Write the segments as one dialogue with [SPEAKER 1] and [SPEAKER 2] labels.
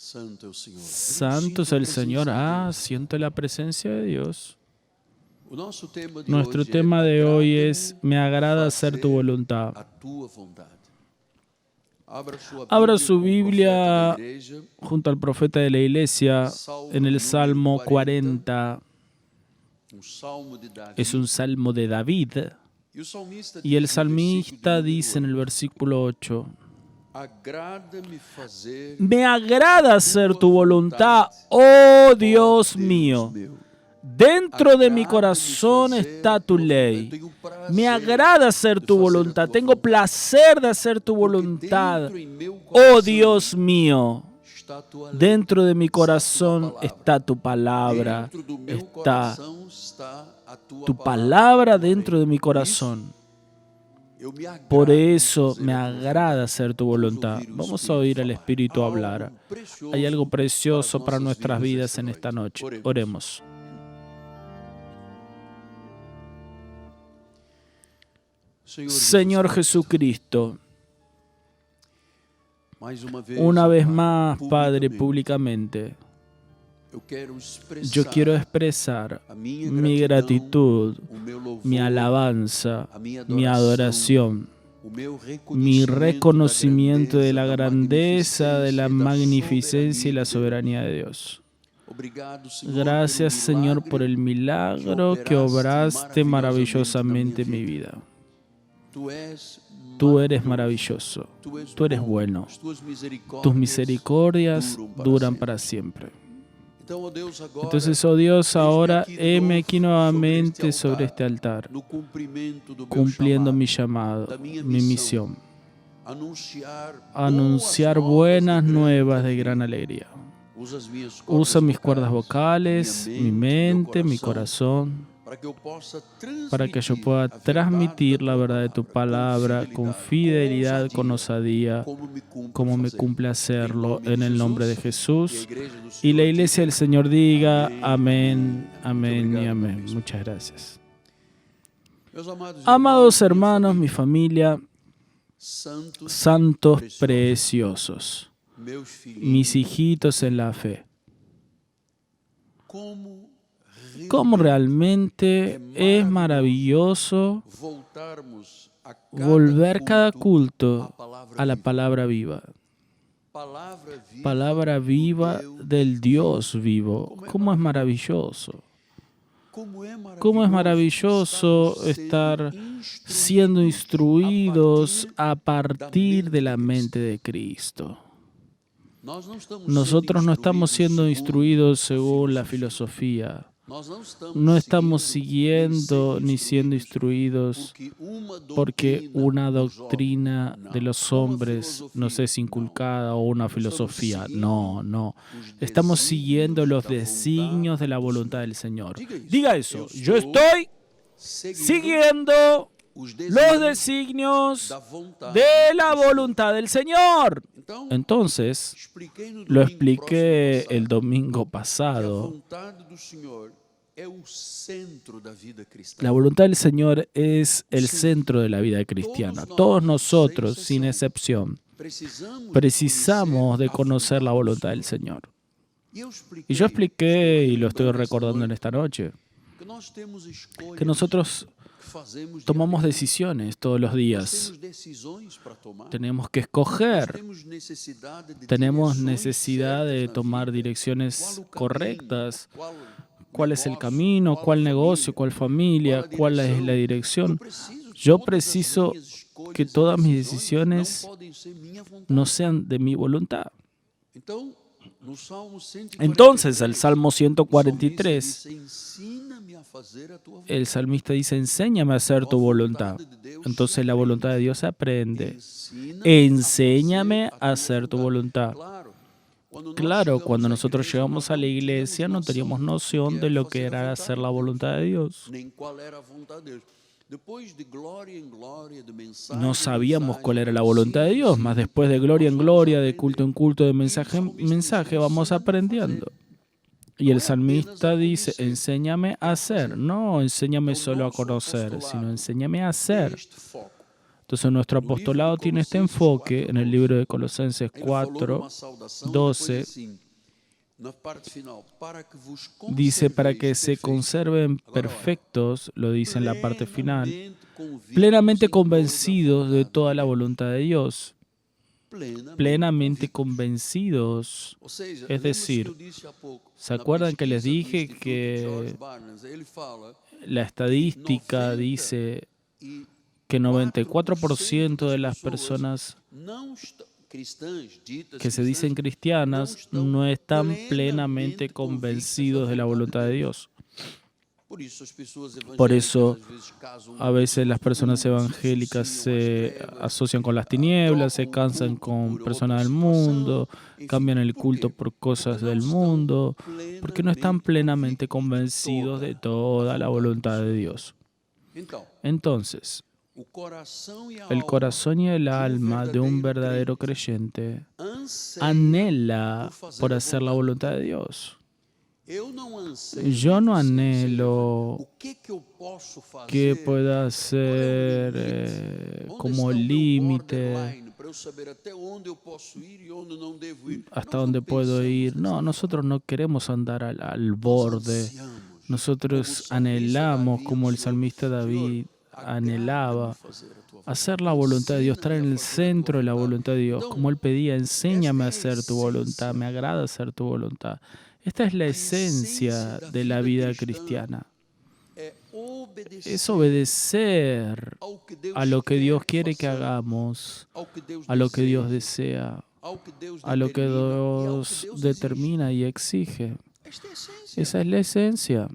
[SPEAKER 1] Santo es el Señor. Siento la presencia de Dios. Nuestro tema de hoy es: me agrada hacer tu voluntad. Abra su Biblia junto al profeta de la iglesia en el Salmo 40. Es un salmo de David. Y el salmista dice en el versículo 8: me agrada hacer tu voluntad, oh Dios mío. Dentro de mi corazón está tu ley. Me agrada hacer tu voluntad. Tengo placer de hacer tu voluntad, oh Dios mío. Dentro de mi corazón está tu palabra. Está tu palabra dentro de mi corazón. Por eso me agrada hacer tu voluntad. Vamos a oír al Espíritu hablar. Hay algo precioso para nuestras vidas en esta noche. Oremos. Señor Jesucristo, una vez más, Padre, públicamente, yo quiero expresar mi gratitud, mi alabanza, mi adoración, mi reconocimiento de la grandeza, de la magnificencia y la soberanía de Dios. Gracias, Señor, por el milagro que obraste maravillosamente en mi vida. Tú eres maravilloso, tú eres bueno, tus misericordias duran para siempre. Entonces, oh Dios, ahora heme aquí nuevamente sobre este altar, cumpliendo mi llamado, mi misión, anunciar buenas nuevas de gran alegría. Usa mis cuerdas vocales, mi mente, mi corazón, para que yo pueda transmitir la verdad de tu palabra con fidelidad, con osadía, como me cumple hacerlo en el nombre de Jesús. Y la iglesia del Señor diga amén, amén y amén. Muchas gracias. Amados hermanos, mi familia, santos preciosos, mis hijitos en la fe, cómo realmente es maravilloso volver cada culto a la palabra viva. Palabra viva del Dios vivo. Cómo es maravilloso. Cómo es maravilloso estar siendo instruidos a partir de la mente de Cristo. Nosotros no estamos siendo instruidos según la filosofía. No estamos siguiendo ni siendo instruidos porque una doctrina de los hombres nos es inculcada o una filosofía. No. Estamos siguiendo los designios de la voluntad del Señor. Diga eso. Yo estoy siguiendo los designios de la voluntad del Señor. Entonces, lo expliqué el domingo pasado. La voluntad del Señor es el centro de la vida cristiana. Todos nosotros, sin excepción, precisamos de conocer la voluntad del Señor. Y yo expliqué, y lo estoy recordando en esta noche, que nosotros tomamos decisiones todos los días. Tenemos que escoger. Tenemos necesidad de tomar direcciones correctas. ¿Cuál es el camino? ¿Cuál negocio? ¿Cuál familia? ¿Cuál es la dirección? Yo preciso que todas mis decisiones no sean de mi voluntad. Entonces, el Salmo 143, el salmista dice: enséñame a hacer tu voluntad. Entonces, la voluntad de Dios se aprende. Enséñame a hacer tu voluntad. Claro, cuando nosotros llegamos a la iglesia no teníamos noción de lo que era hacer la voluntad de Dios. No sabíamos cuál era la voluntad de Dios, mas después de gloria en gloria, de culto en culto, de mensaje en mensaje, vamos aprendiendo. Y el salmista dice: enséñame a hacer. No enséñame solo a conocer, sino enséñame a hacer. Entonces nuestro apostolado tiene este enfoque en el libro de Colosenses 4, 12. Dice, para que se conserven perfectos, lo dice en la parte final, plenamente convencidos de toda la voluntad de Dios. Plenamente convencidos. Es decir, ¿se acuerdan que les dije que la estadística dice que 94% de las personas que se dicen cristianas no están plenamente convencidos de la voluntad de Dios? Por eso, a veces las personas evangélicas se asocian con las tinieblas, se cansan con personas del mundo, cambian el culto por cosas del mundo, porque no están plenamente convencidos de toda la voluntad de Dios. Entonces, el corazón y el alma de un verdadero creyente anhela por hacer la voluntad de Dios. Yo no anhelo que pueda ser como límite, hasta dónde puedo ir. No, nosotros no queremos andar al borde. Nosotros anhelamos, como el salmista David anhelaba, hacer la voluntad de Dios, estar en el centro de la voluntad de Dios. Como él pedía, enséñame a hacer tu voluntad, me agrada hacer tu voluntad. Esta es la esencia de la vida cristiana. Es obedecer a lo que Dios quiere que hagamos, a lo que Dios desea, a lo que Dios determina y exige. Esa es la esencia.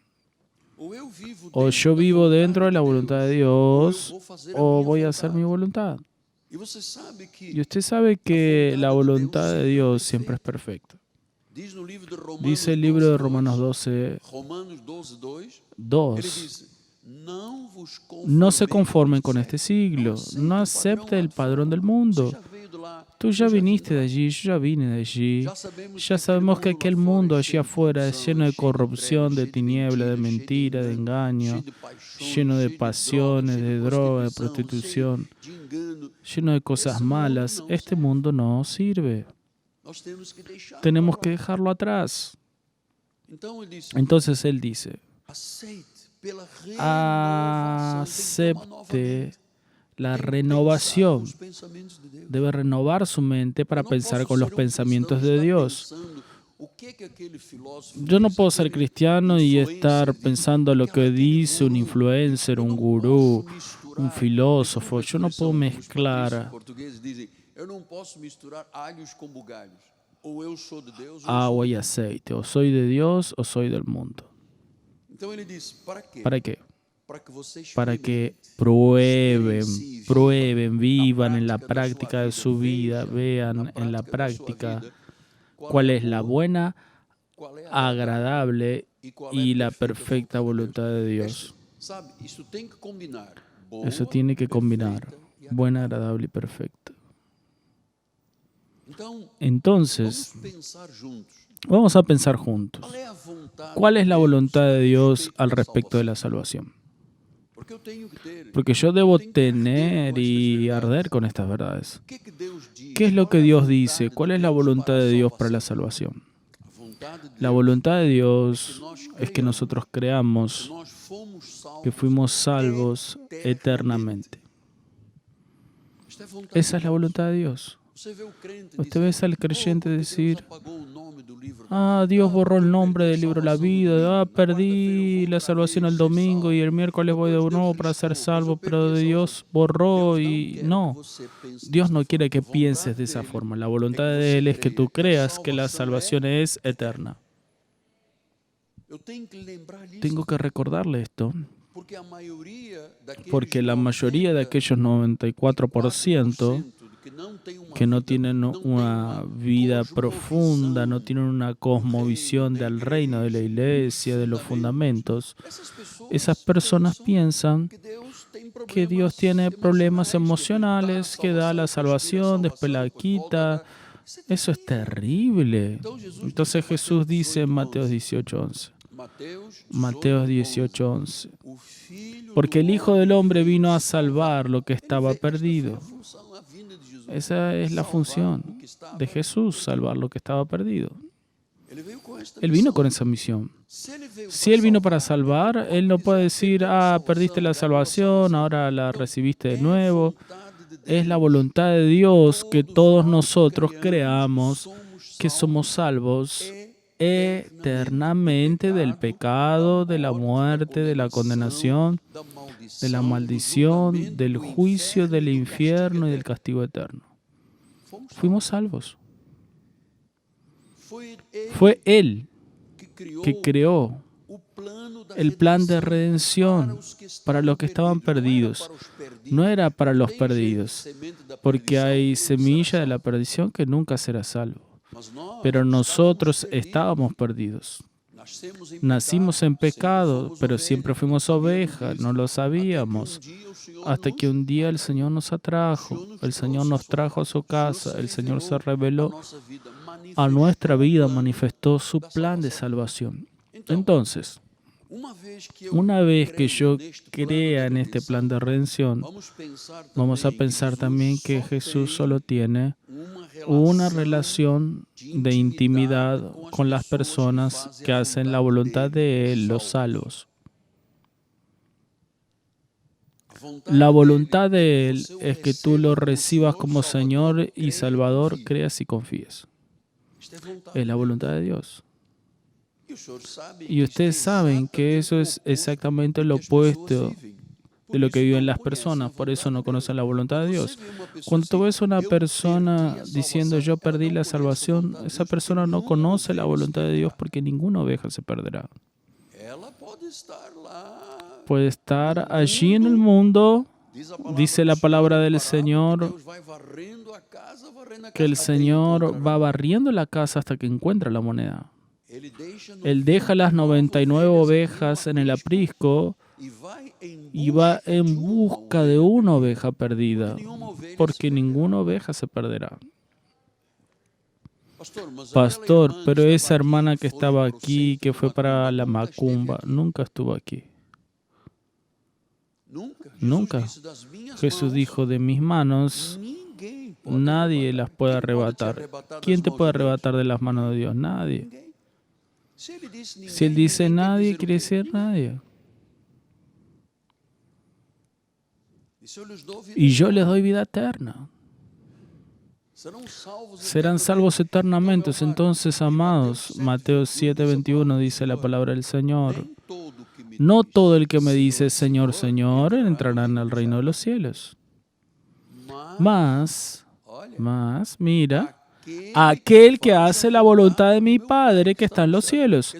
[SPEAKER 1] O yo vivo dentro de la voluntad de Dios, o voy a hacer mi voluntad. Y usted sabe que la voluntad de Dios siempre es perfecta. Dice el libro de Romanos 12, 2. No se conformen con este siglo, no acepte el padrón del mundo. Tú ya viniste de allí, yo ya vine de allí. Ya sabemos que aquel mundo allí afuera es lleno de corrupción, de tiniebla, de mentira, de engaño, lleno de pasiones, de droga, de prostitución, lleno de cosas malas. Este mundo no sirve. Tenemos que dejarlo atrás. Entonces él dice, acepte la renovación. Debe renovar su mente para pensar con los pensamientos de Dios. Yo no puedo ser cristiano y estar pensando lo que dice un influencer, un gurú, un filósofo. Yo no puedo mezclar agua y aceite. O soy de Dios o soy del mundo. ¿Para qué? Para que prueben, vivan en la práctica de su vida, vean en la práctica cuál es la buena, agradable y la perfecta voluntad de Dios. Eso tiene que combinar, buena, agradable y perfecta. Entonces, vamos a pensar juntos. ¿Cuál es la voluntad de Dios al respecto de la salvación? Porque yo debo tener y arder con estas verdades. ¿Qué es lo que Dios dice? ¿Cuál es la voluntad de Dios para la salvación? La voluntad de Dios es que nosotros creamos que fuimos salvos eternamente. Esa es la voluntad de Dios. Usted ve al creyente decir, Dios borró el nombre del libro de la vida, perdí la salvación el domingo y el miércoles voy de nuevo para ser salvo, pero Dios borró y no. Dios no quiere que pienses de esa forma. La voluntad de Él es que tú creas que la salvación es eterna. Tengo que recordarle esto, porque la mayoría de aquellos 94% que no tienen una vida profunda, no tienen una cosmovisión del reino, de la iglesia, de los fundamentos, esas personas piensan que Dios tiene problemas emocionales, que da la salvación, después la quita. Eso es terrible. Entonces Jesús dice en Mateo 18:11, Mateo 18:11. Porque el Hijo del Hombre vino a salvar lo que estaba perdido. Esa es la función de Jesús, salvar lo que estaba perdido. Él vino con esa misión. Si Él vino para salvar, Él no puede decir, perdiste la salvación, ahora la recibiste de nuevo. Es la voluntad de Dios que todos nosotros creamos que somos salvos eternamente del pecado, de la muerte, de la condenación, de la maldición, del juicio, del infierno y del castigo eterno. Fuimos salvos. Fue Él que creó el plan de redención para los que estaban perdidos. No era para los perdidos, porque hay semilla de la perdición que nunca será salvo. Pero nosotros estábamos perdidos. Nacimos en pecado, pero siempre fuimos ovejas, no lo sabíamos. Hasta que un día el Señor nos atrajo, el Señor nos trajo a su casa, el Señor se reveló a nuestra vida, manifestó su plan de salvación. Entonces, una vez que yo crea en este plan de redención, vamos a pensar también que Jesús solo tiene una relación de intimidad con las personas que hacen la voluntad de Él, los salvos. La voluntad de Él es que tú lo recibas como Señor y Salvador, creas y confíes. Es la voluntad de Dios. Y ustedes saben que eso es exactamente lo opuesto de lo que viven las personas, por eso no conocen la voluntad de Dios. Cuando tú ves a una persona diciendo yo perdí la salvación, esa persona no conoce la voluntad de Dios porque ninguna oveja se perderá. Puede estar allí en el mundo, dice la palabra del Señor, que el Señor va barriendo la casa hasta que encuentra la moneda. Él deja las 99 ovejas en el aprisco y va en busca de una oveja perdida, porque ninguna oveja se perderá. Pastor, pero esa hermana que estaba aquí, que fue para la macumba, nunca estuvo aquí. Nunca. Jesús dijo, de mis manos nadie las puede arrebatar. ¿Quién te puede arrebatar de las manos de Dios? Nadie. Si Él dice nadie, quiere decir nadie. Y yo les doy vida eterna. Serán salvos eternamente. Entonces, amados, Mateo 7:21 dice la palabra del Señor. No todo el que me dice Señor, Señor, entrará en el reino de los cielos. Mas, mira, aquel que hace la voluntad de mi Padre que está en los cielos.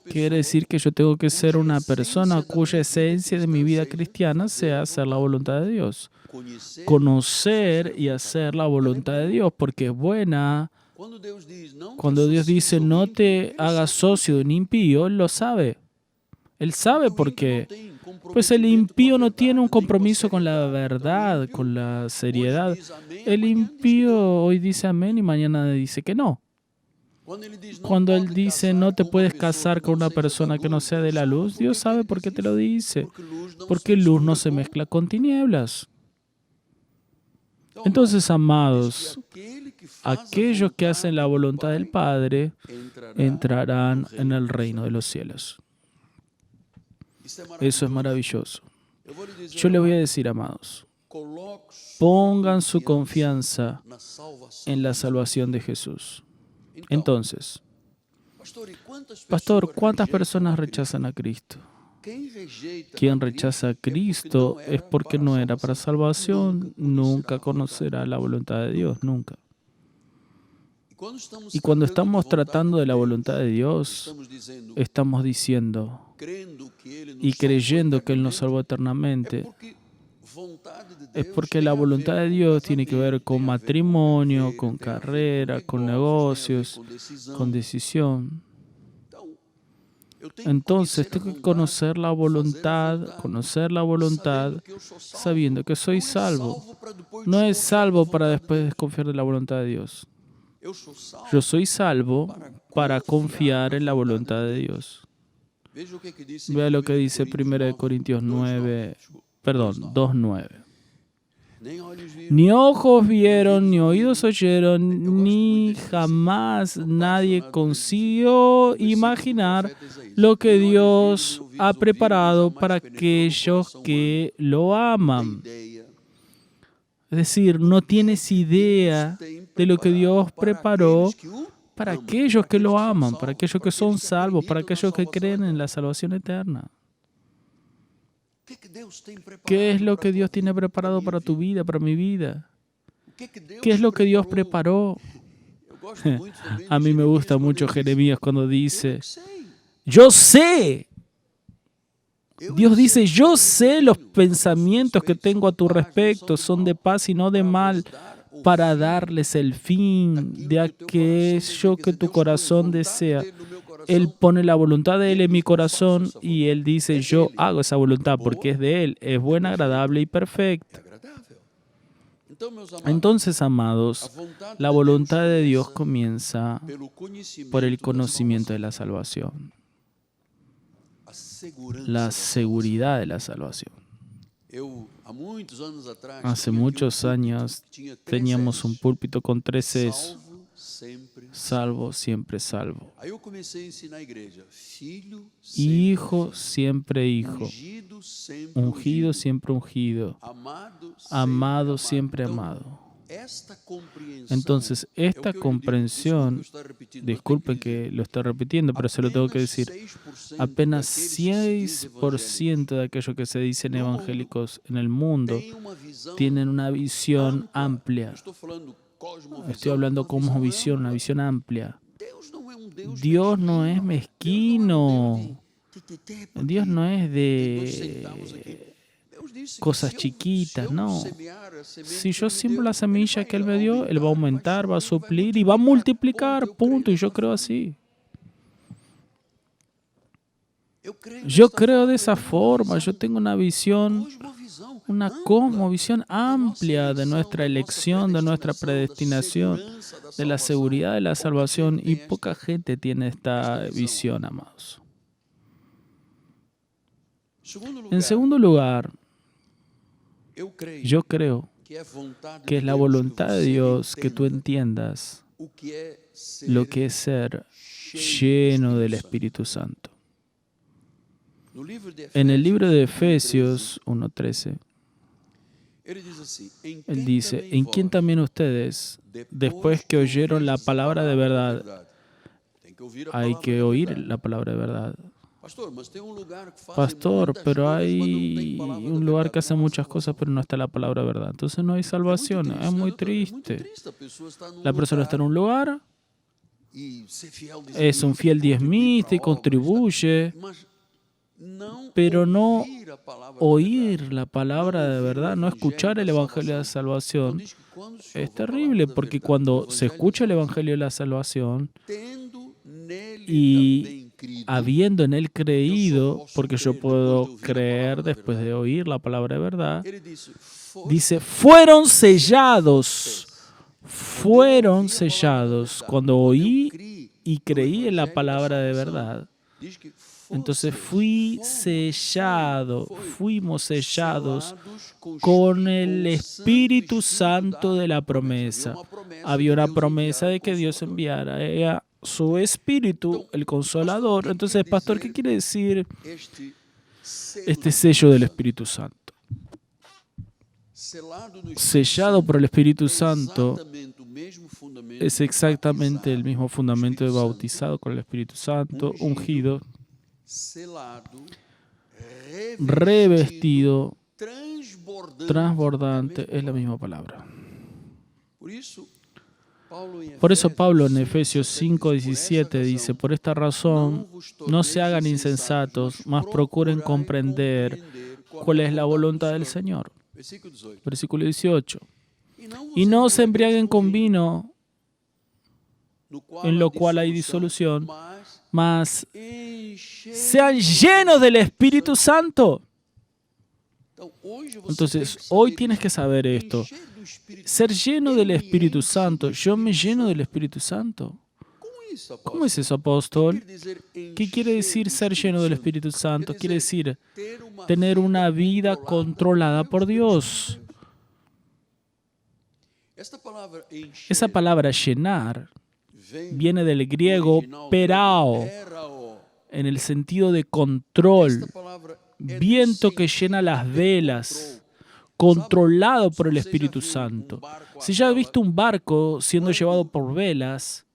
[SPEAKER 1] Quiere decir que yo tengo que ser una persona cuya esencia de mi vida cristiana sea hacer la voluntad de Dios. Conocer y hacer la voluntad de Dios, porque es buena. Cuando Dios dice no te hagas socio de un impío, Él lo sabe. Él sabe por qué. Pues el impío no tiene un compromiso con la verdad, con la seriedad. El impío hoy dice amén y mañana dice que no. Cuando Él dice no te puedes casar con una persona que no sea de la luz, Dios sabe por qué te lo dice. Porque luz no se mezcla con tinieblas. Entonces, amados, aquellos que hacen la voluntad del Padre entrarán en el reino de los cielos. Eso es maravilloso. Yo le voy a decir, amados, pongan su confianza en la salvación de Jesús. Entonces, pastor, ¿cuántas personas rechazan a Cristo? Quien rechaza a Cristo es porque no era para salvación, nunca conocerá la voluntad de Dios, nunca. Y cuando estamos tratando de la voluntad de Dios, estamos diciendo y creyendo que Él nos salvó eternamente, es porque la voluntad de Dios tiene que ver con matrimonio, con carrera, con negocios, con decisión. Entonces tengo que conocer la voluntad, sabiendo que soy salvo. No es salvo para después desconfiar de la voluntad de Dios. Yo soy salvo para confiar en la voluntad de Dios. Vea lo que dice 1 Corintios 2:9. Ni ojos vieron, ni oídos oyeron, ni jamás nadie consiguió imaginar lo que Dios ha preparado para aquellos que lo aman. Es decir, no tienes idea de lo que Dios preparó para aquellos que lo aman, para aquellos que son salvos, para aquellos que creen en la salvación eterna. ¿Qué es lo que Dios tiene preparado para tu vida, para mi vida? ¿Qué es lo que Dios preparó? A mí me gusta mucho Jeremías cuando dice, yo sé. Dios dice, yo sé los pensamientos que tengo a tu respecto, son de paz y no de mal, para darles el fin de aquello que tu corazón desea. Él pone la voluntad de Él en mi corazón y Él dice, yo hago esa voluntad porque es de Él, es buena, agradable y perfecta. Entonces, amados, la voluntad de Dios comienza por el conocimiento de la salvación, la seguridad de la salvación. Hace muchos años teníamos un púlpito con 3 Cs. Salvo, siempre salvo. Hijo, siempre hijo. Ungido, siempre ungido. Amado, siempre amado. Entonces, esta comprensión, disculpen que lo estoy repitiendo, pero se lo tengo que decir, apenas 6% de aquellos que se dicen evangélicos en el mundo tienen una visión amplia. Estoy hablando como visión, una visión amplia. Dios no es mezquino. Dios no es de cosas chiquitas, no. Si yo siembro la semilla que Él me dio, Él va a aumentar, va a suplir y va a multiplicar, punto. Y yo creo así. Yo creo de esa forma. Yo tengo una visión, una cosmovisión amplia de nuestra elección, de nuestra predestinación, de la seguridad de la salvación, y poca gente tiene esta visión, amados. En segundo lugar, yo creo que es la voluntad de Dios que tú entiendas lo que es ser lleno del Espíritu Santo. En el libro de Efesios 1:13, Él dice, en quien también ustedes, después que oyeron la palabra de verdad, hay que oír la palabra de verdad. Pastor, pero hay un lugar que hace muchas cosas, pero no está la palabra de verdad. Entonces no hay salvación. Es muy triste. La persona está en un lugar, es un fiel diezmista y contribuye, pero no oír la palabra de verdad, no escuchar el Evangelio de la salvación. Es terrible, porque cuando se escucha el Evangelio de la salvación y habiendo en él creído, porque yo puedo creer después de oír la palabra de verdad, dice, fueron sellados. Cuando oí y creí en la palabra de verdad. Entonces fuimos sellados con el Espíritu Santo de la promesa. Había una promesa de que Dios enviara su Espíritu, el Consolador. Entonces, pastor, ¿qué quiere decir este sello del Espíritu Santo? Sellado por el Espíritu Santo es exactamente el mismo fundamento de bautizado con el Espíritu Santo, ungido, revestido, transbordante, es la misma palabra. Por eso Pablo en Efesios 5:17 dice, por esta razón no se hagan insensatos, mas procuren comprender cuál es la voluntad del Señor. Versículo 18. Y no se embriaguen con vino, en lo cual hay disolución, mas sean llenos del Espíritu Santo. Entonces, hoy tienes que saber esto. Ser lleno del Espíritu Santo. ¿Yo me lleno del Espíritu Santo? ¿Cómo es eso, apóstol? ¿Qué quiere decir ser lleno del Espíritu Santo? Quiere decir tener una vida controlada por Dios. Esa palabra llenar viene del griego perao, en el sentido de control. Viento que llena las velas, controlado por el Espíritu Santo. Si ya has visto un barco siendo llevado por velas,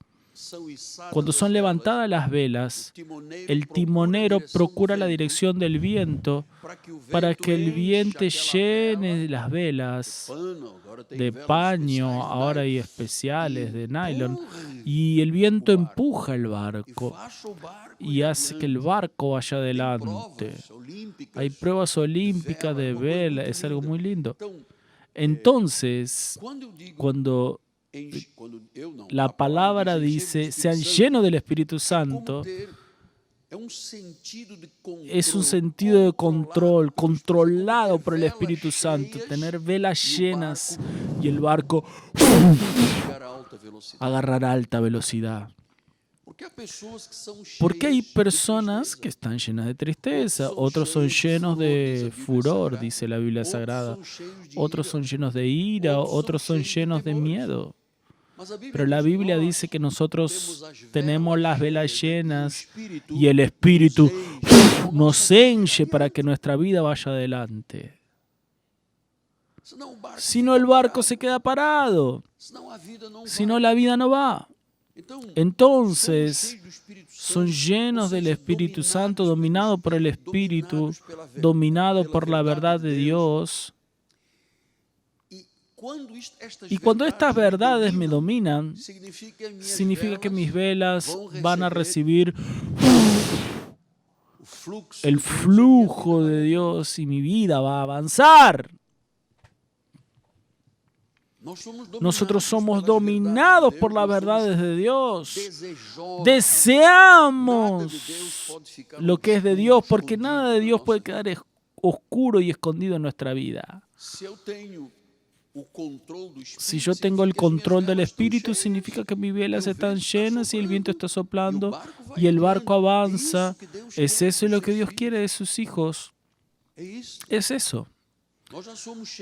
[SPEAKER 1] cuando son levantadas las velas, el timonero procura la dirección del viento para que el viento llene las velas de paño, ahora hay especiales de nylon, y el viento empuja el barco y hace que el barco vaya adelante. Hay pruebas olímpicas de vela, es algo muy lindo. Entonces, cuando la palabra dice, sean llenos del Espíritu Santo, es un sentido de control, controlado por el Espíritu Santo, tener velas llenas y el barco agarrar a alta velocidad. Porque hay personas que están llenas de tristeza, otros son llenos de furor, dice la Biblia Sagrada, otros son llenos de ira, otros son llenos de miedo. Pero la Biblia dice que nosotros tenemos las velas llenas y el Espíritu nos enche para que nuestra vida vaya adelante. Si no, el barco se queda parado. Si no, la vida no va. Entonces, son llenos del Espíritu Santo, dominados por el Espíritu, dominados por la verdad de Dios. Y cuando estas verdades me dominan, significa que mis velas van a recibir el flujo de Dios y mi vida va a avanzar. Nosotros somos dominados por las verdades de Dios. Deseamos lo que es de Dios, porque nada de Dios puede quedar oscuro y escondido en nuestra vida. Si yo tengo el control del Espíritu, significa que mis velas están llenas y el viento está soplando y el barco avanza. ¿Es eso lo que Dios quiere de sus hijos? Es eso.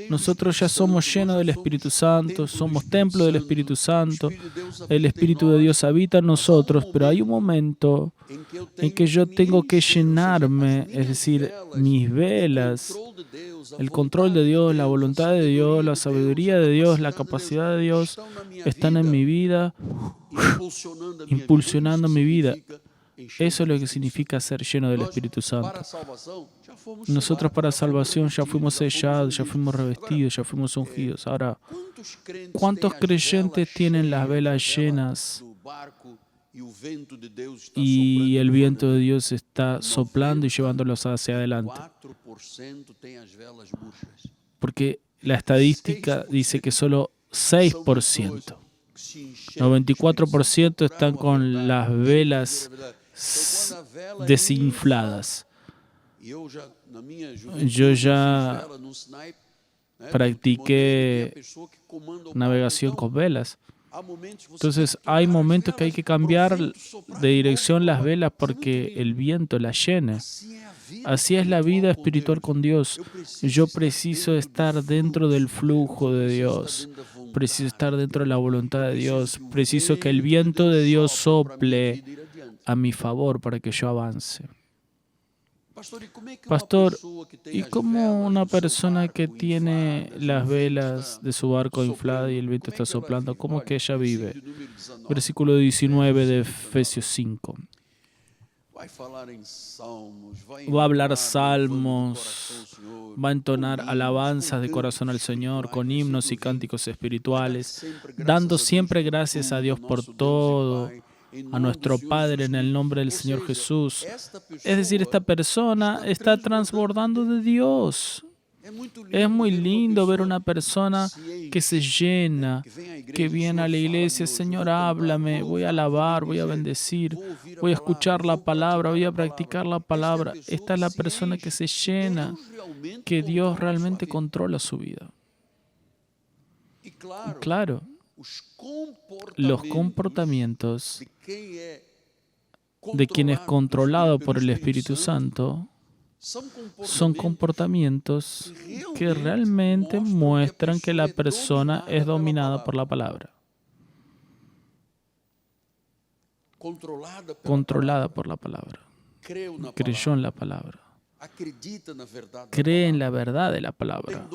[SPEAKER 1] Nosotros ya somos llenos del Espíritu Santo, somos templo del Espíritu Santo, el Espíritu de Dios habita en nosotros, pero hay un momento en que yo tengo que llenarme, es decir, mis velas, el control de Dios, la voluntad de Dios, la sabiduría de Dios, la capacidad de Dios están en mi vida, impulsionando mi vida. Eso es lo que significa ser lleno del Espíritu Santo. Nosotros para salvación ya fuimos sellados, ya fuimos revestidos, ya fuimos ungidos. Ahora, ¿cuántos creyentes tienen las velas llenas y el viento de Dios está soplando y llevándolos hacia adelante? Porque la estadística dice que solo 6%, 94% están con las velas desinfladas. Yo ya practiqué navegación con velas. Entonces hay momentos que hay que cambiar de dirección las velas porque el viento las llena. Así es la vida espiritual con Dios. Yo preciso estar dentro del flujo de Dios. Preciso estar dentro de la voluntad de Dios. Preciso que el viento de Dios sople a mi favor para que yo avance. Pastor, ¿y cómo una persona que tiene las velas de su barco infladas y el viento está soplando, cómo que ella vive? Versículo 19 de Efesios 5. Va a hablar salmos, va a entonar alabanzas de corazón al Señor con himnos y cánticos espirituales, dando siempre gracias a Dios por todo, a nuestro Padre en el nombre del Señor Jesús. Es decir, esta persona está transbordando de Dios. Es muy lindo ver una persona que se llena, que viene a la iglesia, Señor, háblame, voy a alabar, voy a bendecir, voy a escuchar la palabra, voy a practicar la palabra. Esta es la persona que se llena, que Dios realmente controla su vida. Y claro, los comportamientos de quien es controlado por el Espíritu Santo son comportamientos que realmente muestran que la persona es dominada por la palabra, controlada por la palabra, creyó en la palabra, cree en la verdad de la palabra,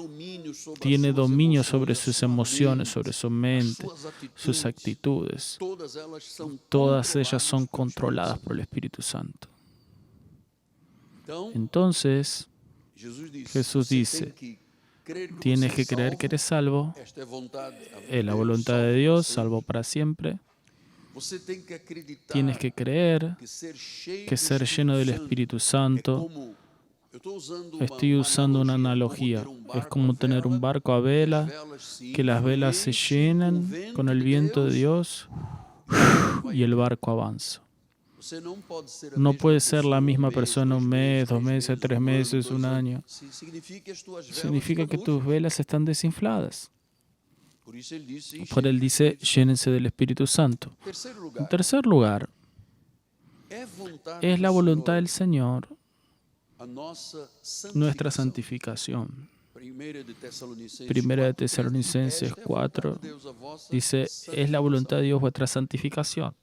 [SPEAKER 1] tiene dominio sobre sus emociones, sobre su mente, sus actitudes. Todas ellas son controladas por el Espíritu Santo. Entonces, Jesús dice, tienes que creer que eres salvo, es la voluntad de Dios, salvo para siempre. Tienes que creer que ser lleno del Espíritu Santo, estoy usando una analogía, es como tener un barco a vela, que las velas se llenan con el viento de Dios y el barco avanza. No puedes ser la misma persona un mes, 2 meses, 3 meses, un año. Significa que tus velas están desinfladas. Por él dice, llénense del Espíritu Santo. En tercer lugar, es la voluntad del Señor nuestra santificación. Primera de Tesalonicenses 4 dice, es la voluntad de Dios vuestra santificación.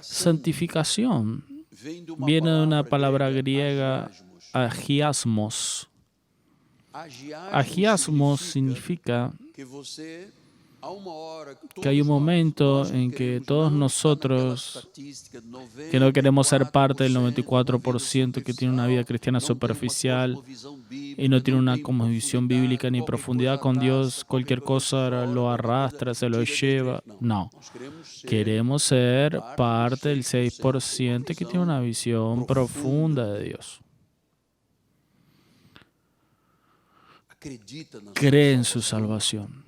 [SPEAKER 1] Santificación viene de una palabra griega, agiasmos. Agiasmos significa que hay un momento en que todos nosotros, que no queremos ser parte del 94% que tiene una vida cristiana superficial y no tiene una visión bíblica ni profundidad con Dios, cualquier cosa lo arrastra, se lo lleva. No. Queremos ser parte del 6% que tiene una visión profunda de Dios. Cree en su salvación.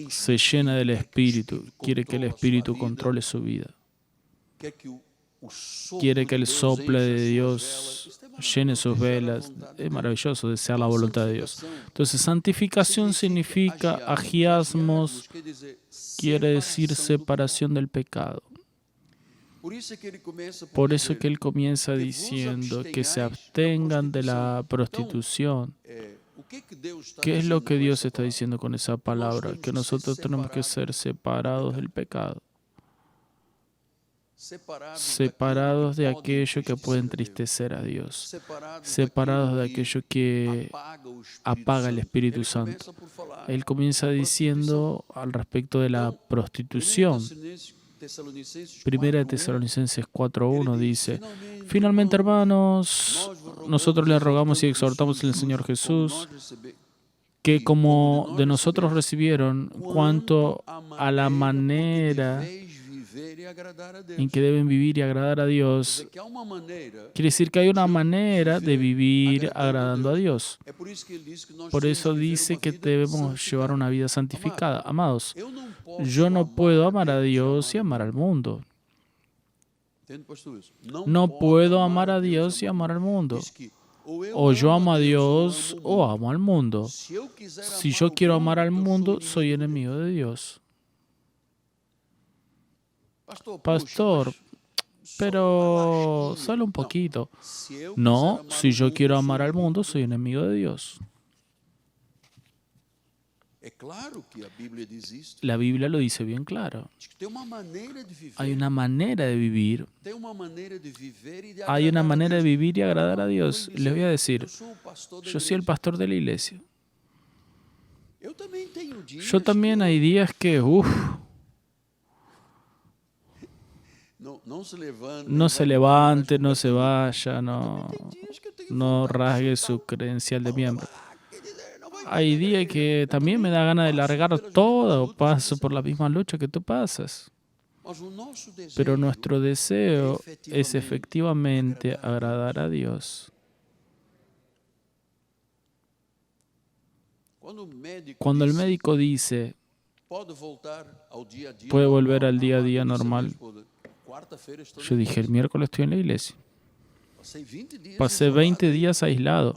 [SPEAKER 1] Se llena del Espíritu. Quiere que el Espíritu controle su vida. Quiere que el soplo de Dios llene sus velas. Es maravilloso desear la voluntad de Dios. Entonces, santificación significa agiasmos, quiere decir separación del pecado. Por eso que él comienza diciendo que se abstengan de la prostitución. ¿Qué es lo que Dios está diciendo con esa palabra? Que nosotros tenemos que ser separados del pecado. Separados de aquello que puede entristecer a Dios. Separados de aquello que apaga el Espíritu Santo. Él comienza diciendo al respecto de la prostitución. Primera de Tesalonicenses 4:1 dice, finalmente, hermanos, nosotros les rogamos y exhortamos en el Señor Jesús que como de nosotros recibieron cuanto a la manera en que deben vivir y agradar a Dios, quiere decir que hay una manera de vivir agradando a Dios. Por eso dice que debemos llevar una vida santificada. Amados, yo no puedo amar a Dios y amar al mundo. No puedo amar a Dios y amar al mundo. O yo amo a Dios o amo al mundo. Si yo quiero amar al mundo, soy enemigo de Dios. Pastor, pero solo un poquito. No, si yo quiero amar al mundo, soy enemigo de Dios. La Biblia lo dice bien claro. Hay una manera de vivir. Hay una manera de vivir y agradar a Dios. Les voy a decir, yo soy el pastor de la iglesia. Yo también hay días que, no se levante, no se vaya, no rasgue su credencial de miembro. Hay días que también me da ganas de largar todo, paso por la misma lucha que tú pasas. Pero nuestro deseo es efectivamente agradar a Dios. Cuando el médico dice, puede volver al día a día normal, yo dije, el miércoles estoy en la iglesia. Pasé 20 días aislado.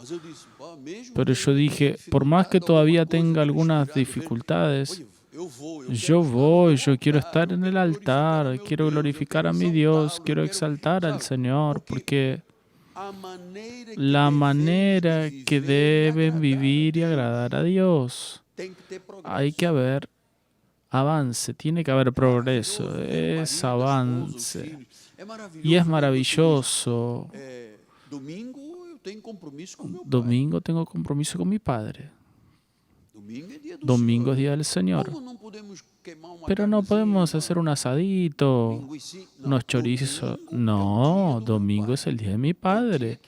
[SPEAKER 1] Pero yo dije, por más que todavía tenga algunas dificultades, yo quiero estar en el altar, quiero glorificar a mi Dios, quiero exaltar al Señor, porque la manera que deben vivir y agradar a Dios, hay que haber avance, tiene que haber progreso, es avance. Y es maravilloso. Domingo tengo compromiso con mi Padre. Domingo es día del Señor. Pero no podemos hacer un asadito, unos chorizos. No, domingo es el día de mi Padre.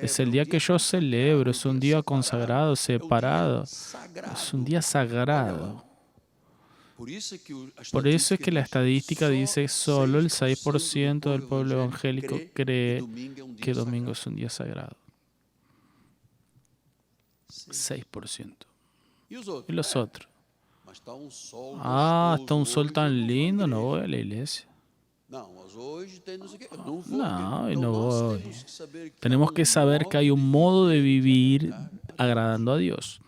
[SPEAKER 1] Es el día que yo celebro, es un día consagrado, separado. Es un día sagrado. Por eso es que la estadística dice que solo el 6% del pueblo evangélico cree que domingo es un día sagrado. 6%. ¿Y los otros? Está un sol tan lindo, no voy a la iglesia. No, y no voy. Tenemos que saber que hay un modo de vivir agradando a Dios.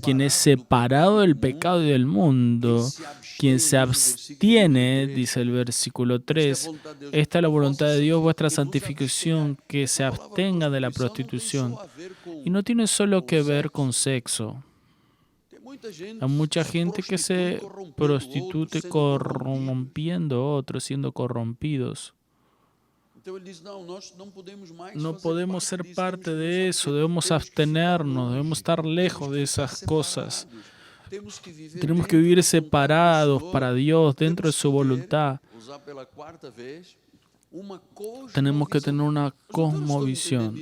[SPEAKER 1] Quien es separado del pecado y del mundo, quien se abstiene, dice el versículo 3, esta es la voluntad de Dios, vuestra santificación, que se abstenga de la prostitución. Y no tiene solo que ver con sexo. Hay mucha gente que se prostituye corrompiendo a otros, siendo corrompidos. No podemos ser parte de eso, debemos abstenernos, debemos estar lejos de esas cosas. Tenemos que vivir separados para Dios, dentro de su voluntad. Tenemos que tener una cosmovisión.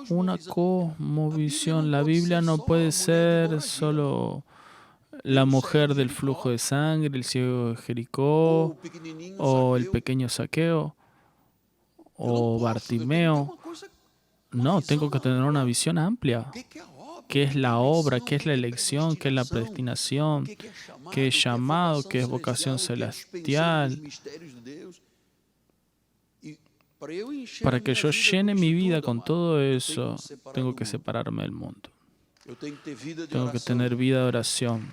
[SPEAKER 1] Una cosmovisión. La Biblia no puede ser solo la mujer del flujo de sangre, el ciego de Jericó, o el pequeño Zaqueo, o Bartimeo. No, tengo que tener una visión amplia. ¿Qué es la obra? ¿Qué es la elección? ¿Qué es la predestinación? ¿Qué es llamado? ¿Qué es vocación celestial? Para que yo llene mi vida con todo eso, tengo que separarme del mundo. Tengo que tener vida de oración.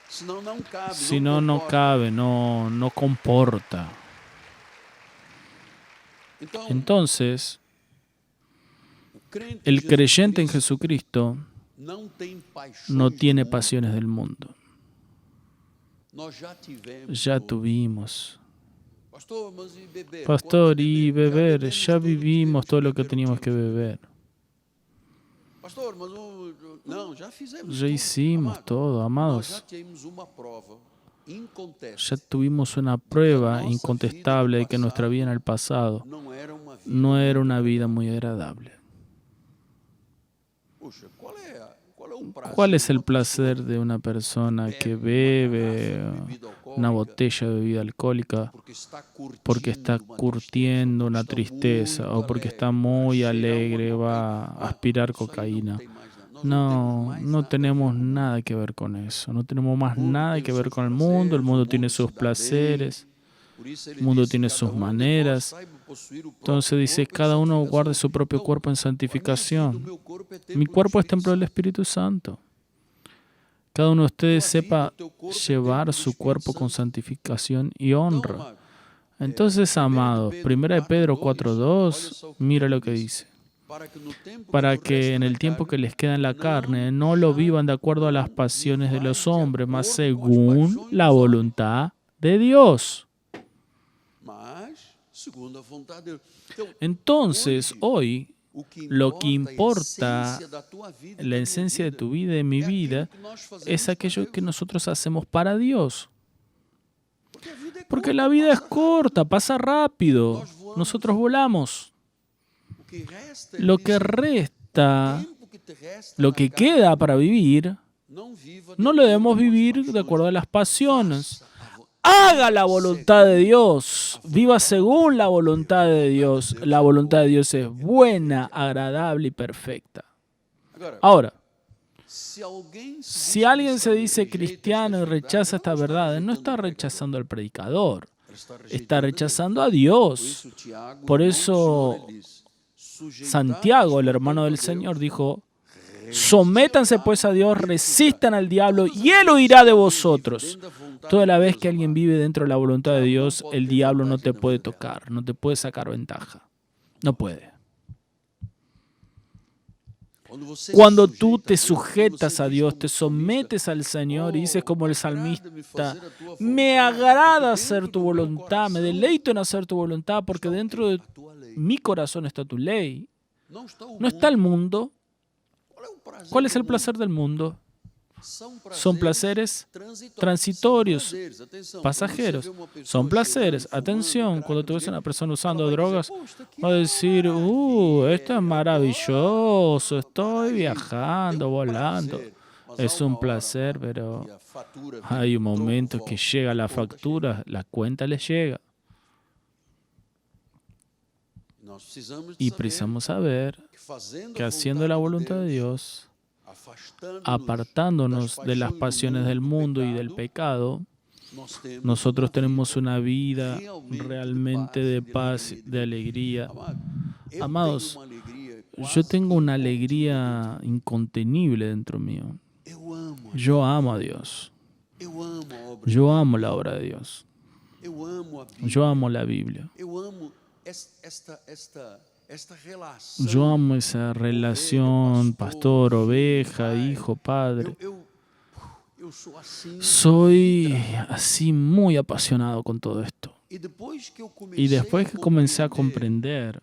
[SPEAKER 1] Si no, no cabe, no comporta. Entonces, el creyente en Jesucristo no tiene pasiones del mundo. Ya tuvimos. Pastor, y beber, ya vivimos todo lo que teníamos que beber. Ya hicimos todo, amados. Ya tuvimos una prueba incontestable de que nuestra vida en el pasado no era una vida muy agradable. ¿Cuál es el placer de una persona que bebe una botella de bebida alcohólica porque está curtiendo una tristeza o porque está muy alegre, va a aspirar cocaína? No tenemos nada que ver con eso. No tenemos más nada que ver con el mundo. El mundo tiene sus placeres. El mundo tiene sus maneras. Entonces dice, cada uno guarde su propio cuerpo en santificación. Mi cuerpo es templo del Espíritu Santo. Cada uno de ustedes sepa llevar su cuerpo con santificación y honra. Entonces, amados, 1 Pedro 4:2, mira lo que dice. Para que en el tiempo que les queda en la carne no lo vivan de acuerdo a las pasiones de los hombres, mas según la voluntad de Dios. Entonces, hoy, lo que importa, la esencia de tu vida y de mi vida, es aquello que nosotros hacemos para Dios. Porque la vida es corta, pasa rápido. Nosotros volamos. Lo que resta, lo que queda para vivir, no lo debemos vivir de acuerdo a las pasiones. Haga la voluntad de Dios. Viva según la voluntad de Dios. La voluntad de Dios es buena, agradable y perfecta. Ahora, Si alguien se dice cristiano y rechaza esta verdad, no está rechazando al predicador, está rechazando a Dios. Por eso Santiago, el hermano del Señor, dijo: sométanse pues a Dios, resistan al diablo y Él huirá de vosotros. Toda la vez que alguien vive dentro de la voluntad de Dios, el diablo no te puede tocar, no te puede sacar ventaja. No puede. Cuando tú te sujetas a Dios, te sometes al Señor y dices como el salmista: me agrada hacer tu voluntad, me deleito en hacer tu voluntad, porque dentro de mi corazón está tu ley. No está el mundo. ¿Cuál es el placer del mundo? Son placeres transitorios, pasajeros. Son placeres. Atención, cuando tú ves a una persona usando drogas, va a decir: esto es maravilloso, estoy viajando, volando. Es un placer, pero hay un momento que llega la factura, la cuenta le llega. Y precisamos saber que haciendo la voluntad de Dios, apartándonos de las pasiones del mundo y del pecado, nosotros tenemos una vida realmente de paz, de alegría. Amados, yo tengo una alegría incontenible dentro mío. Yo amo a Dios. Yo amo la obra de Dios. Yo amo la Biblia. Yo amo esa relación pastor, oveja, hijo, padre. Soy así muy apasionado con todo esto. Y después que comencé a comprender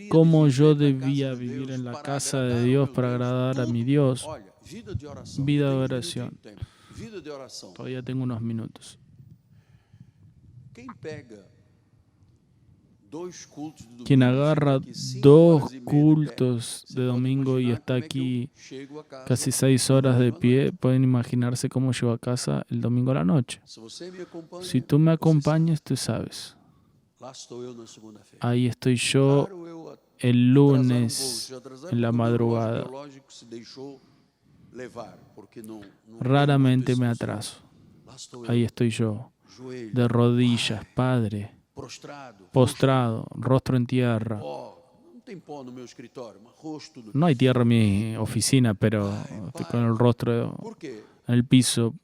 [SPEAKER 1] cómo yo debía vivir en la casa de Dios para agradar a mi Dios, vida de oración. Todavía tengo unos minutos. Quien agarra 2 cultos de domingo y está aquí casi 6 horas de pie, pueden imaginarse cómo llego a casa el domingo a la noche. Si tú me acompañas, tú sabes. Ahí estoy yo el lunes en la madrugada. Raramente me atraso. Ahí estoy yo, de rodillas, Padre. Postrado, rostro en tierra. No hay tierra en mi oficina, pero estoy con el rostro en el piso.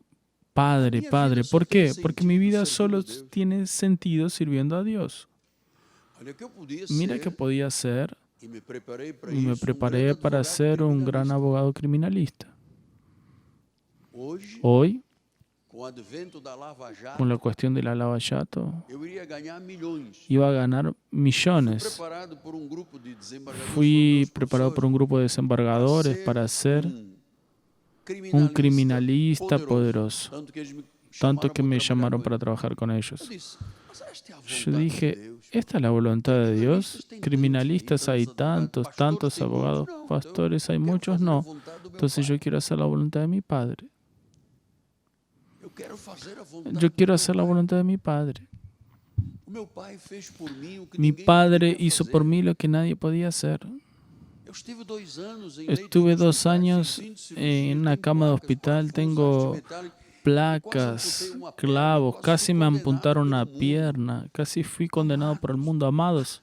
[SPEAKER 1] Padre, Padre, ¿por qué? Porque mi vida solo tiene sentido sirviendo a Dios. Mira qué podía ser, y me preparé para ser un gran abogado criminalista. Hoy, con la cuestión de la Lava Jato, iba a ganar millones. Fui preparado por un grupo de desembargadores para ser un criminalista poderoso, tanto que me llamaron para trabajar con ellos. Yo dije: ¿esta es la voluntad de Dios? Criminalistas hay tantos abogados, pastores hay muchos, no. Entonces yo quiero hacer la voluntad de mi Padre. Yo quiero hacer la voluntad de mi Padre. Mi Padre hizo por mí lo que nadie podía hacer. Estuve 2 años en una cama de hospital, tengo placas, clavos, casi me amputaron una pierna, casi fui condenado por el mundo, amados.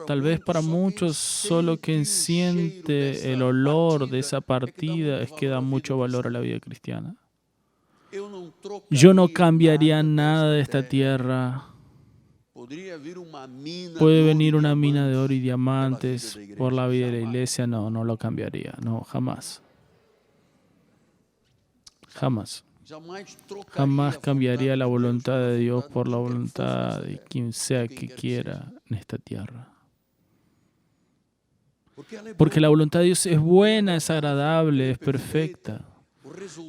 [SPEAKER 1] Tal vez para muchos, solo quien siente el olor de esa partida es que da mucho valor a la vida cristiana. Yo no cambiaría nada de esta tierra. Puede venir una mina de oro y diamantes por la vida de la iglesia. No, no lo cambiaría. No, jamás. Jamás. Jamás cambiaría la voluntad de Dios por la voluntad de quien sea que quiera en esta tierra. Porque la voluntad de Dios es buena, es agradable, es perfecta.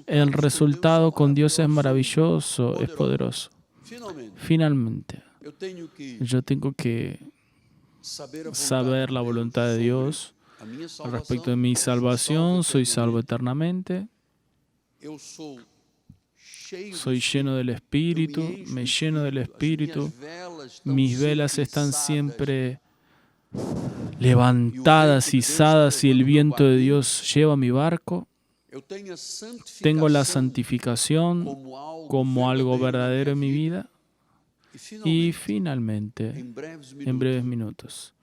[SPEAKER 1] El resultado con Dios es maravilloso, es poderoso. Finalmente, yo tengo que saber la voluntad de Dios al respecto de mi salvación. Soy salvo eternamente. Soy lleno del Espíritu, me lleno del Espíritu. Mis velas están siempre levantadas, izadas, y el viento de Dios lleva mi barco. Tengo la santificación como algo verdadero en mi vida. Y finalmente, en breves minutos,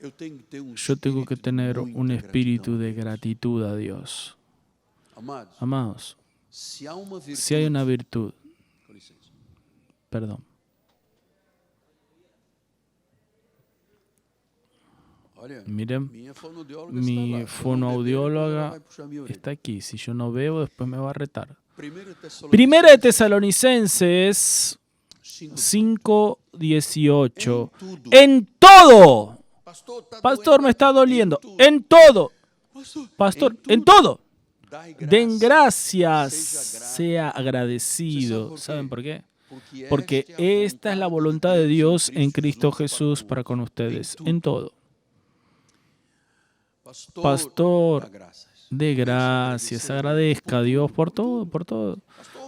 [SPEAKER 1] yo tengo que tener un espíritu de gratitud a Dios. Amados, si hay una virtud, perdón. Miren, mi fonoaudióloga está aquí. Si yo no veo, después me va a retar. Primera de Tesalonicenses 5:18. En todo. Pastor, me está doliendo. En todo. Pastor, en todo. Den gracias, sea agradecido. ¿Saben por qué? Porque esta es la voluntad de Dios en Cristo Jesús para con ustedes. En todo. Pastor, dé gracias, agradezca a Dios por todo, por todo.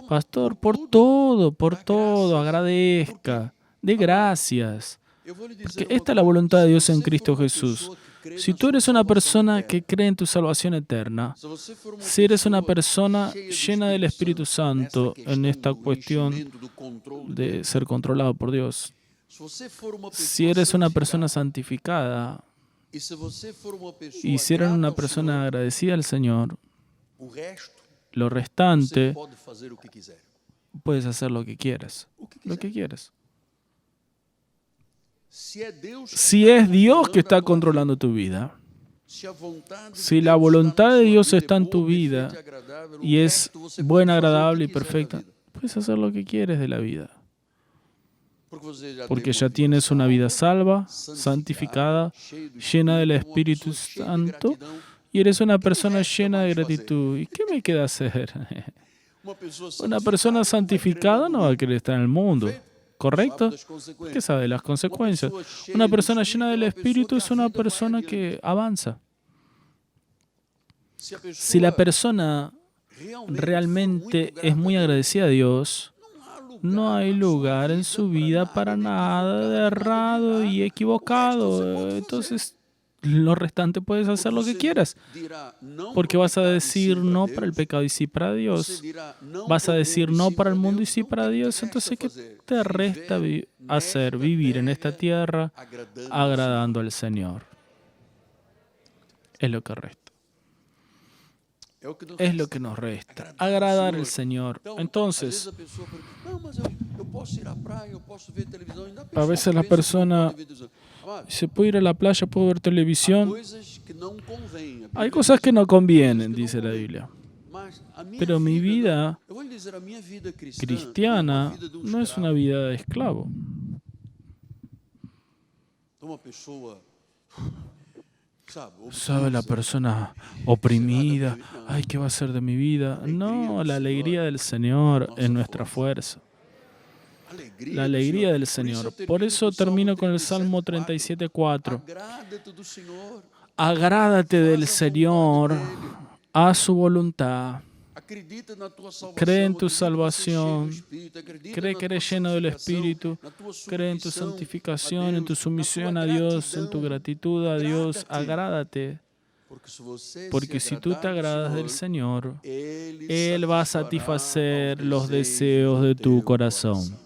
[SPEAKER 1] Pastor, por todo, agradezca, dé gracias. Porque esta es la voluntad de Dios en Cristo Jesús. Si tú eres una persona que cree en tu salvación eterna, si eres una persona llena del Espíritu Santo en esta cuestión de ser controlado por Dios, si eres una persona santificada, y si eres una persona agradecida al Señor, lo restante puedes hacer lo que quieras. Lo que quieras. Si es Dios que está controlando tu vida, si la voluntad de Dios está en tu vida y es buena, agradable y perfecta, puedes hacer lo que quieres de la vida. Porque ya tienes una vida salva, santificada, llena del Espíritu Santo, y eres una persona llena de gratitud. ¿Y qué me queda hacer? Una persona santificada no va a querer estar en el mundo, ¿correcto? ¿Qué sabe de las consecuencias? Una persona llena del Espíritu es una persona que avanza. Si la persona realmente es muy agradecida a Dios, no hay lugar en su vida para nada de errado y equivocado. Entonces, lo restante puedes hacer lo que quieras. Porque vas a decir no para el pecado y sí para Dios. Vas a decir no para el mundo y sí para Dios. Entonces, ¿qué te resta hacer? Vivir en esta tierra agradando al Señor. Es lo que resta. Es lo que nos resta, agradar al Señor. Entonces, a veces la persona dice, ¿puedo ir a la playa, puedo ver televisión? Hay cosas que no convienen, dice la Biblia. Pero mi vida cristiana no es una vida de esclavo. ¿Sabe la persona oprimida? Ay, ¿qué va a ser de mi vida? No, la alegría del Señor es nuestra fuerza. La alegría del Señor. Por eso termino con el Salmo 37:4. Agrádate del Señor, haz su voluntad. Cree en tu salvación, cree que eres lleno del Espíritu, cree en tu santificación, en tu sumisión a Dios, en tu gratitud a Dios, agrádate. Porque si tú te agradas del Señor, Él va a satisfacer los deseos de tu corazón.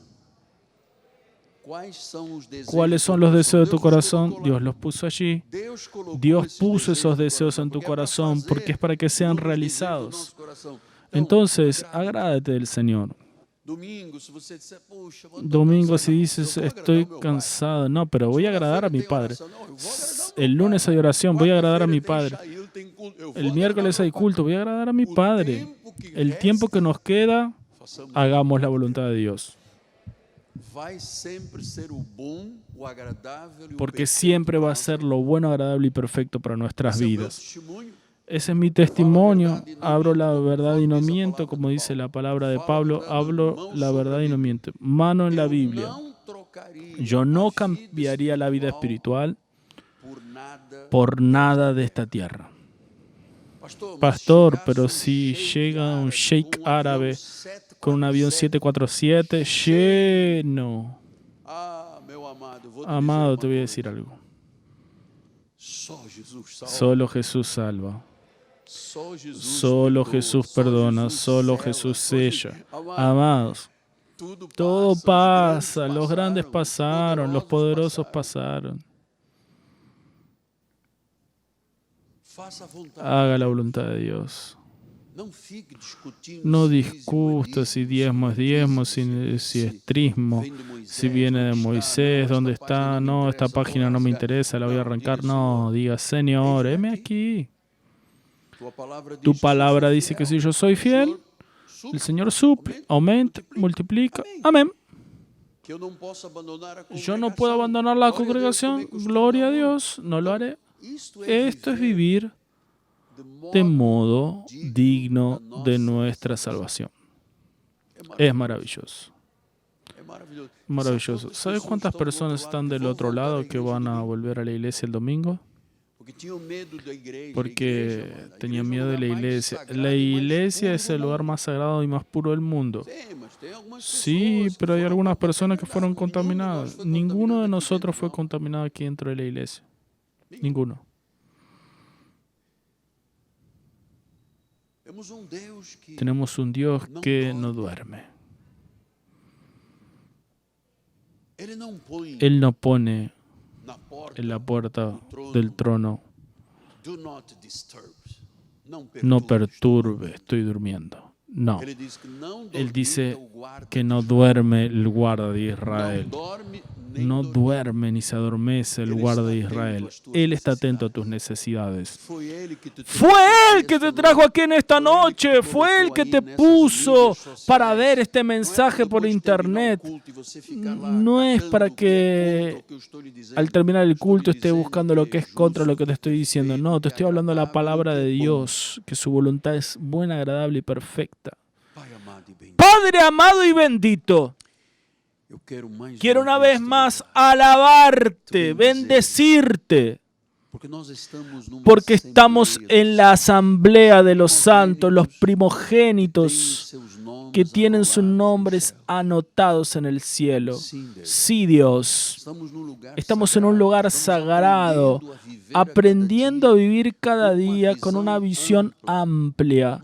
[SPEAKER 1] ¿Cuáles son los deseos de tu corazón? Dios los puso allí. Dios puso esos deseos en tu corazón porque es para que sean realizados. Entonces, agrádate del Señor. Domingo, si dices, estoy cansado. No, pero voy a agradar a mi Padre. El lunes hay oración, voy a agradar a mi Padre. El miércoles hay culto, voy a agradar a mi Padre. El tiempo que nos queda, hagamos la voluntad de Dios. Porque siempre va a ser lo bueno, agradable y perfecto para nuestras vidas. Ese es mi testimonio. Hablo la verdad y no miento, como dice la palabra de Pablo. Hablo la verdad y no miento. Mano en la Biblia. Yo no cambiaría la vida espiritual por nada de esta tierra. Pastor, pero si llega un sheik árabe con un avión 747 lleno. Amado, te voy a decir algo. Solo Jesús salva. Solo Jesús perdona. Solo Jesús sella. Amados, todo pasa. Los grandes pasaron. Los poderosos pasaron. Haga la voluntad de Dios. No discuta si diezmo es diezmo, si es trismo, si viene de Moisés, dónde está. No, esta página no me interesa, la voy a arrancar. No, diga, Señor, heme aquí. Tu palabra dice que si yo soy fiel, el Señor suple, aumenta, multiplica. Amén. Yo no puedo abandonar la congregación. Gloria a Dios, no lo haré. Esto es vivir de modo digno de nuestra salvación. Es maravilloso. Maravilloso. ¿Sabes cuántas personas están del otro lado que van a volver a la iglesia el domingo? Porque tenían miedo de la iglesia. La iglesia es el lugar más sagrado y más puro del mundo. Sí, pero hay algunas personas que fueron contaminadas. Ninguno de nosotros fue contaminado aquí dentro de la iglesia. Ninguno. Tenemos un Dios que no duerme. Él no pone en la puerta del trono: no perturbe, estoy durmiendo. No. Él dice que no duerme el guarda de Israel. No duerme ni se adormece el guarda de Israel. Él está atento a tus necesidades. Fue Él que te trajo aquí en esta noche. Fue Él que te puso para ver este mensaje por internet. No es para que al terminar el culto estés buscando lo que es contra lo que te estoy diciendo. No, te estoy hablando de la palabra de Dios, que su voluntad es buena, agradable y perfecta. Padre amado y bendito, quiero una vez más alabarte, bendecirte, porque estamos en la asamblea de los santos, los primogénitos que tienen sus nombres anotados en el cielo. Sí, Dios, estamos en un lugar sagrado, aprendiendo a vivir cada día con una visión amplia,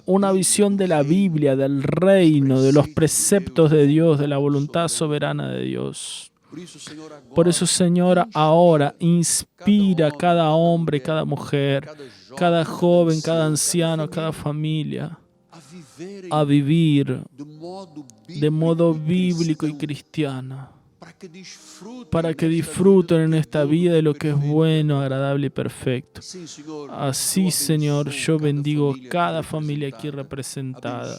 [SPEAKER 1] una visión de la Biblia, del reino, de los preceptos de Dios, de la voluntad soberana de Dios. Por eso, Señor, ahora inspira a cada hombre, cada mujer, cada joven, cada anciano, cada familia a vivir de modo bíblico y cristiano, para que disfruten en esta vida de lo que es bueno, agradable y perfecto. Así, Señor, yo bendigo cada familia aquí representada,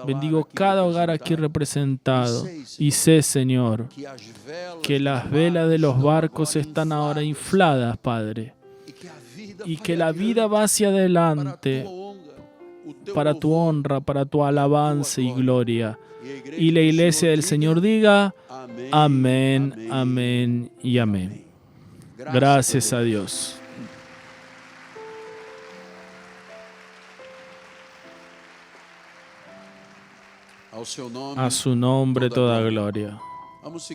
[SPEAKER 1] bendigo cada hogar aquí representado, y sé, Señor, que las velas de los barcos están ahora infladas, Padre, y que la vida va hacia adelante para tu honra, para tu alabanza y gloria. Y la iglesia del Señor diga: amén, amén y amén. Gracias a Dios. A su nombre toda gloria.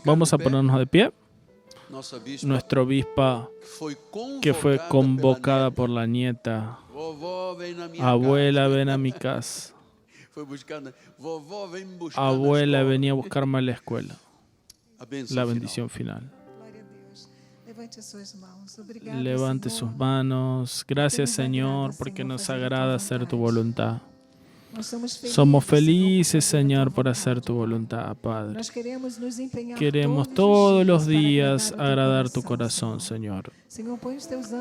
[SPEAKER 1] Vamos a ponernos de pie. Nuestra obispa, que fue convocada por la nieta: abuela, ven a mi casa. Abuela, venía a buscarme a la escuela. La bendición final. Levante sus manos. Gracias, Señor, porque nos agrada hacer tu voluntad. Somos felices, Señor, por hacer tu voluntad, Padre. Queremos todos los días agradar tu corazón, Señor.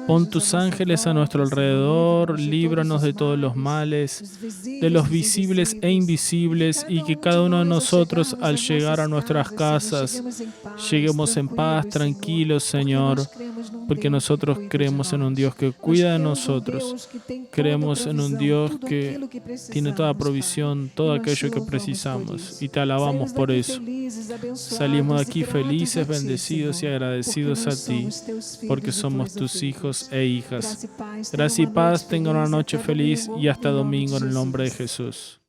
[SPEAKER 1] Pon tus ángeles a nuestro alrededor, líbranos de todos los males, de los visibles e invisibles, y que cada uno de nosotros, al llegar a nuestras casas, lleguemos en paz, tranquilos, Señor, porque nosotros creemos en un Dios que cuida de nosotros. Creemos en un Dios que tiene toda provisión, todo aquello que precisamos, y te alabamos por eso. Salimos de aquí felices, bendecidos y agradecidos a ti, porque somos tus hijos e hijas. Gracia y paz, tengan una noche feliz y hasta domingo en el nombre de Jesús.